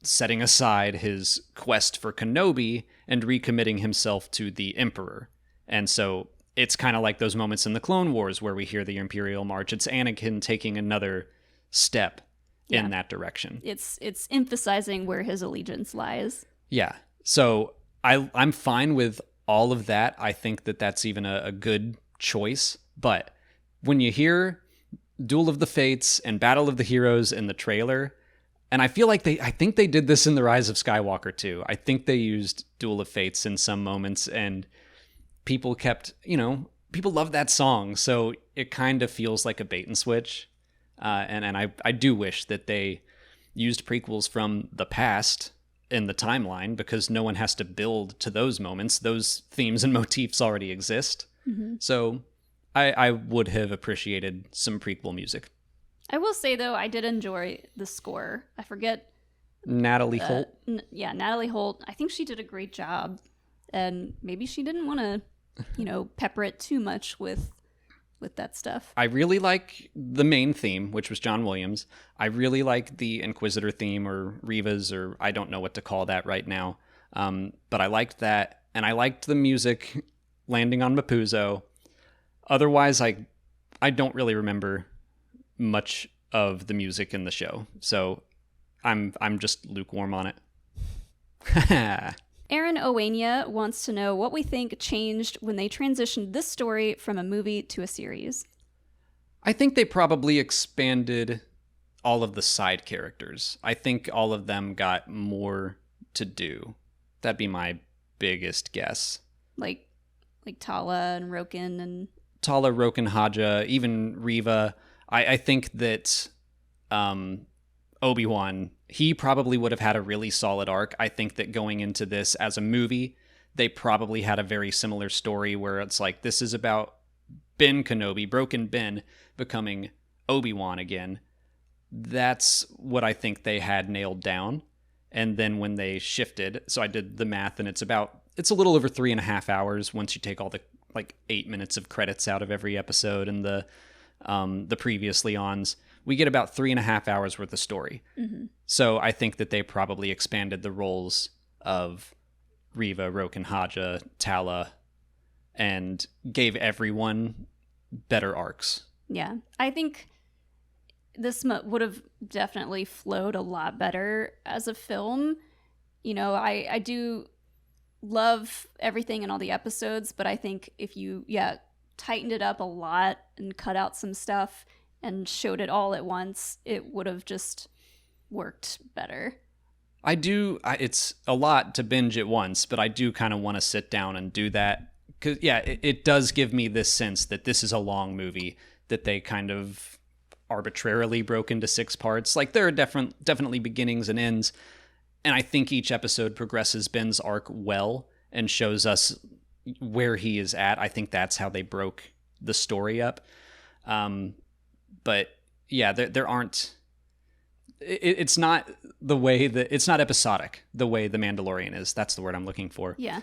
setting aside his quest for Kenobi and recommitting himself to the Emperor. And so it's kind of like those moments in the Clone Wars where we hear the Imperial March. It's Anakin taking another step in that direction. It's emphasizing where his allegiance lies. Yeah. So I'm fine with all of that. I think that that's even a good choice. But when you hear Duel of the Fates and Battle of the Heroes in the trailer, and I feel like I think they did this in The Rise of Skywalker too. I think they used Duel of Fates in some moments, and people kept, people love that song. So it kind of feels like a bait and switch. And I do wish that they used prequels from the past in the timeline, because no one has to build to those moments. Those themes and motifs already exist. So I would have appreciated some prequel music. I will say, though, I did enjoy the score. I forget. Natalie Holt? Natalie Holt. I think she did a great job. And maybe she didn't want to, pepper it too much with that stuff. I really like the main theme, which was John Williams. I really like the Inquisitor theme, or Reva's, or I don't know what to call that right now. But I liked that, and I liked the music landing on Mapuzo. Otherwise, I don't really remember much of the music in the show, so I'm just lukewarm on it. Aaron Owenia wants to know what we think changed when they transitioned this story from a movie to a series. I think they probably expanded all of the side characters. I think all of them got more to do. That'd be my biggest guess. Like Tala and Roken and... Tala, Roken, Haja, even Reva. I think that Obi-Wan, he probably would have had a really solid arc. I think that going into this as a movie, they probably had a very similar story where it's like, this is about Ben Kenobi, Broken Ben, becoming Obi-Wan again. That's what I think they had nailed down. And then when they shifted, so I did the math, and it's a little over 3.5 hours once you take all the 8 minutes of credits out of every episode and the previously ons. We get about 3.5 hours worth of story. Mm-hmm. So I think that they probably expanded the roles of Reva, Roken, Haja, Tala, and gave everyone better arcs. Yeah, I think this would have definitely flowed a lot better as a film. I do love everything in all the episodes, but I think if you, tightened it up a lot and cut out some stuff and showed it all at once, it would have just worked better. It's a lot to binge at once, but I do kind of want to sit down and do that. Because, it does give me this sense that this is a long movie that they kind of arbitrarily broke into 6 parts. There are definitely beginnings and ends, and I think each episode progresses Ben's arc well and shows us where he is at. I think that's how they broke the story up. But there aren't... It's not the way that... It's not episodic the way The Mandalorian is. That's the word I'm looking for. Yeah.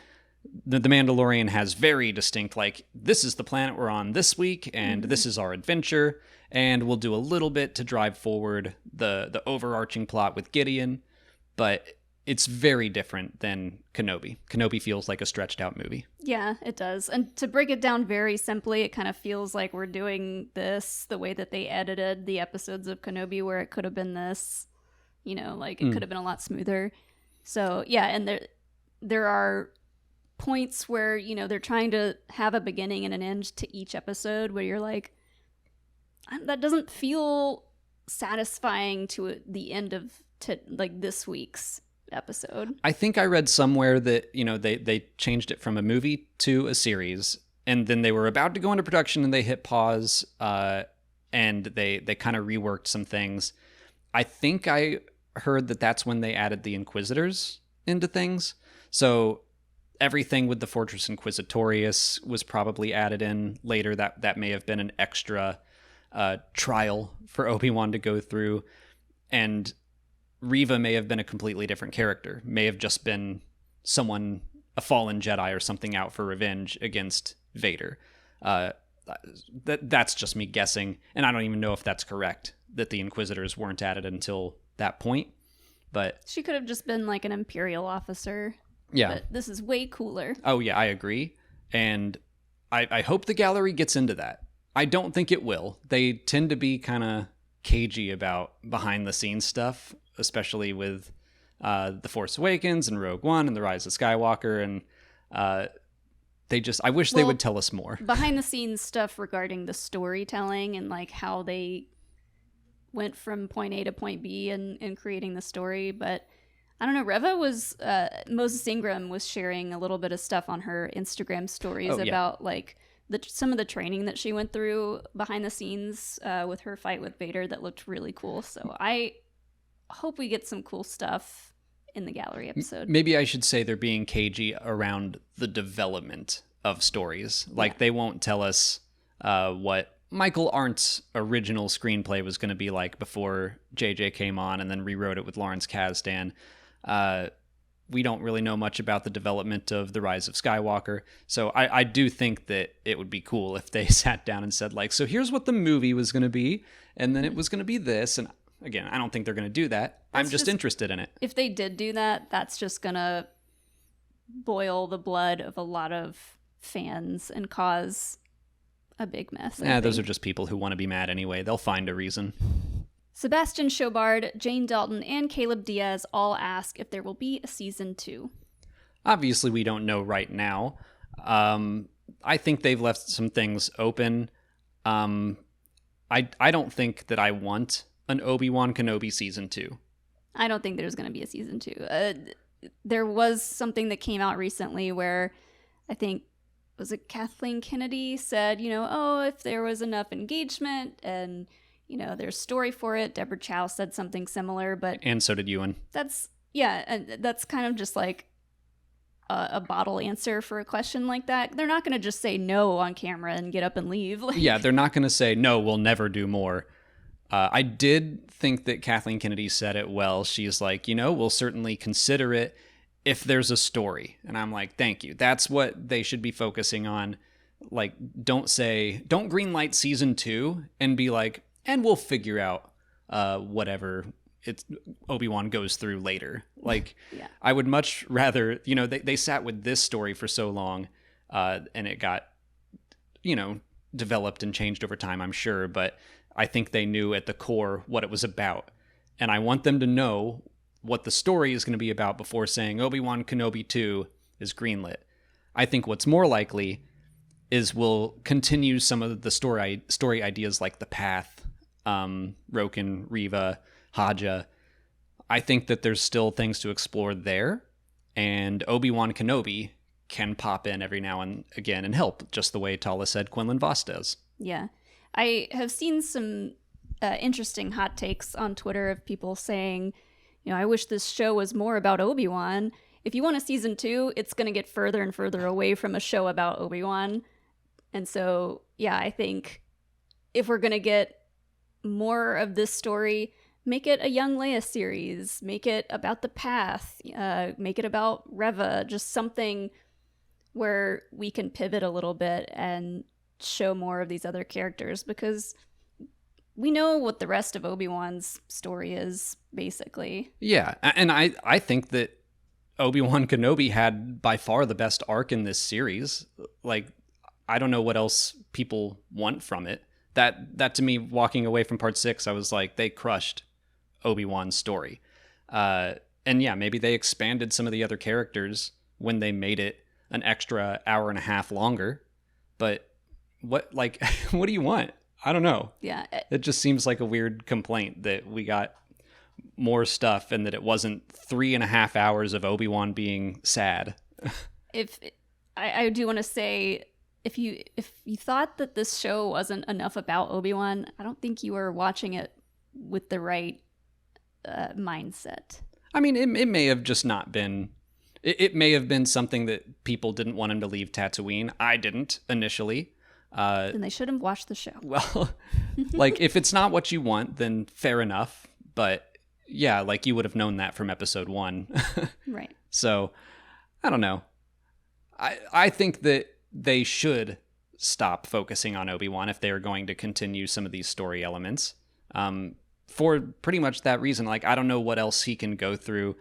The Mandalorian has very distinct, this is the planet we're on this week, and this is our adventure, and we'll do a little bit to drive forward the overarching plot with Gideon, but it's very different than Kenobi. Kenobi feels like a stretched out movie. Yeah, it does. And to break it down very simply, it kind of feels like we're doing this the way that they edited the episodes of Kenobi, where it could have been this, it could have been a lot smoother. So, yeah, and there are points where, they're trying to have a beginning and an end to each episode where you're like, that doesn't feel satisfying to the end of this week's episode. I think I read somewhere that, they changed it from a movie to a series, and then they were about to go into production and they hit pause, and they kind of reworked some things. I think I heard that that's when they added the Inquisitors into things. So everything with the Fortress Inquisitorius was probably added in later. That may have been an extra trial for Obi-Wan to go through. And Reva may have been a completely different character, may have just been a fallen Jedi or something out for revenge against Vader. That's just me guessing, and I don't even know if that's correct, that the Inquisitors weren't added until that point. But she could have just been an Imperial officer. Yeah. But this is way cooler. Oh, yeah, I agree. And I hope the gallery gets into that. I don't think it will. They tend to be kind of cagey about behind-the-scenes stuff, especially with The Force Awakens and Rogue One and The Rise of Skywalker. And I wish they would tell us more. Behind-the-scenes stuff regarding the storytelling and how they went from point A to point B in creating the story. But I don't know, Reva was, Moses Ingram was sharing a little bit of stuff on her Instagram stories about some of the training that she went through behind the scenes with her fight with Vader that looked really cool. So I hope we get some cool stuff in the gallery episode. Maybe I should say they're being cagey around the development of stories. Like, they won't tell us what Michael Arndt's original screenplay was going to be like before JJ came on and then rewrote it with Lawrence Kasdan. We don't really know much about the development of The Rise of Skywalker. So I do think that it would be cool if they sat down and said, like, so here's what the movie was going to be, and then it was going to be this. And again, I don't think they're going to do that. I'm just interested in it. If they did do that, that's just going to boil the blood of a lot of fans and cause a big mess. Yeah, those are just people who want to be mad anyway. They'll find a reason. Sebastian Shobard, Jane Dalton, and Caleb Diaz all ask if there will be a season 2. Obviously, we don't know right now. I think they've left some things open. I don't think that I want an Obi-Wan Kenobi season 2. I don't think there's going to be a season 2. There was something that came out recently where I think, was it Kathleen Kennedy said, if there was enough engagement and there's story for it. Deborah Chow said something similar, and so did Ewan. That's kind of just like a bottle answer for a question like that. They're not going to just say no on camera and get up and leave. Yeah, they're not going to say, no, we'll never do more. I did think that Kathleen Kennedy said it well. She's like, we'll certainly consider it if there's a story. And I'm like, thank you. That's what they should be focusing on. Like, don't greenlight season 2 and be like, and we'll figure out whatever Obi-Wan goes through later. Like, yeah. I would much rather, they sat with this story for so long, and it got, developed and changed over time, I'm sure. But I think they knew at the core what it was about. And I want them to know what the story is going to be about before saying Obi-Wan Kenobi 2 is greenlit. I think what's more likely is we'll continue some of the story ideas like the path, Roken, Reva, Haja. I think that there's still things to explore there, and Obi-Wan Kenobi can pop in every now and again and help, just the way Tala said Quinlan Vos does. Yeah. I have seen some interesting hot takes on Twitter of people saying, I wish this show was more about Obi-Wan. If you want a season 2, it's going to get further and further away from a show about Obi-Wan. And so, yeah, I think if we're going to get more of this story, make it a young Leia series, make it about the path, make it about Reva, just something where we can pivot a little bit and show more of these other characters, because we know what the rest of Obi-Wan's story is, basically. Yeah, and I think that Obi-Wan Kenobi had by far the best arc in this series. Like, I don't know what else people want from it. That to me, walking away from part 6, I was like, they crushed Obi-Wan's story. And yeah, maybe they expanded some of the other characters when they made it an extra hour and a half longer. But what do you want? I don't know. Yeah. It just seems like a weird complaint that we got more stuff and that it wasn't 3.5 hours of Obi-Wan being sad. I do want to say, if you thought that this show wasn't enough about Obi-Wan, I don't think you were watching it with the right mindset. I mean, it may have just not been. It may have been something that people didn't want him to leave Tatooine. I didn't initially. Then they should have watched the show. Well, like, if it's not what you want, then fair enough. But yeah, like, you would have known that from episode 1. Right. So, I don't know. I think that they should stop focusing on Obi-Wan if they are going to continue some of these story elements. For pretty much that reason. Like, I don't know what else he can go through.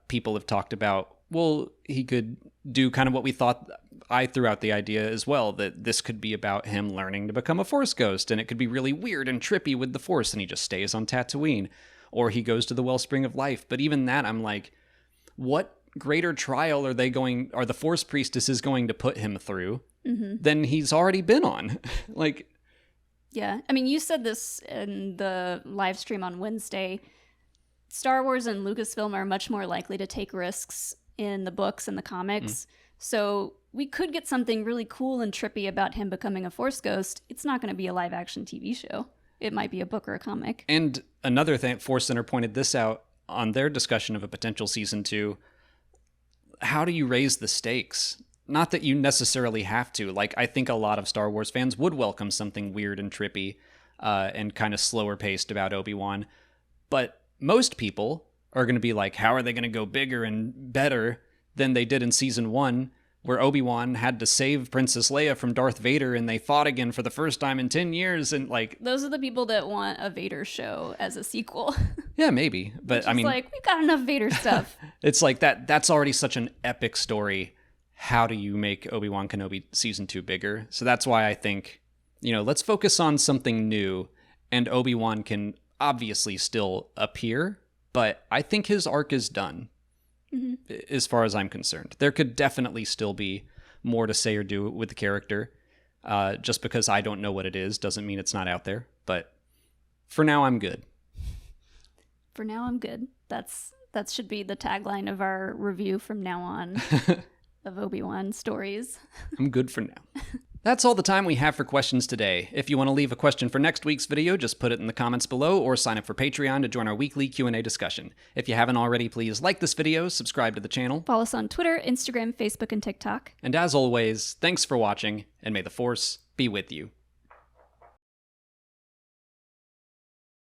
People have talked about, well, he could do kind of what we thought. I threw out the idea as well, that this could be about him learning to become a Force ghost, and it could be really weird and trippy with the Force, and he just stays on Tatooine, or he goes to the Wellspring of Life. But even that, I'm like, what greater trial are the Force priestesses going to put him through than he's already been on? Like, yeah, I mean, you said this in the live stream on Wednesday. Star Wars and Lucasfilm are much more likely to take risks in the books and the comics. So we could get something really cool and trippy about him becoming a Force ghost. It's not going to be a live action TV show. It might be a book or a comic. And another thing, Force Center pointed this out on their discussion of a potential season 2. How do you raise the stakes? not that you necessarily have to. Like, I think a lot of Star Wars fans would welcome something weird and trippy and kind of slower paced about Obi-Wan. But most people are going to be like, how are they going to go bigger and better than they did in season 1, where Obi-Wan had to save Princess Leia from Darth Vader and they fought again for the first time in 10 years, and like... Those are the people that want a Vader show as a sequel. Yeah, maybe. But I mean... like, we've got enough Vader stuff. It's like that's already such an epic story. How do you make Obi-Wan Kenobi season 2 bigger? So that's why I think, let's focus on something new, and Obi-Wan can obviously still appear, but I think his arc is done. Mm-hmm. As far as I'm concerned. There could definitely still be more to say or do with the character. Just because I don't know what it is doesn't mean it's not out there. But for now, I'm good. For now, I'm good. That should be the tagline of our review from now on of Obi-Wan stories. I'm good for now. That's all the time we have for questions today. If you want to leave a question for next week's video, just put it in the comments below or sign up for Patreon to join our weekly Q&A discussion. If you haven't already, please like this video, subscribe to the channel. Follow us on Twitter, Instagram, Facebook, and TikTok. And as always, thanks for watching, and may the Force be with you.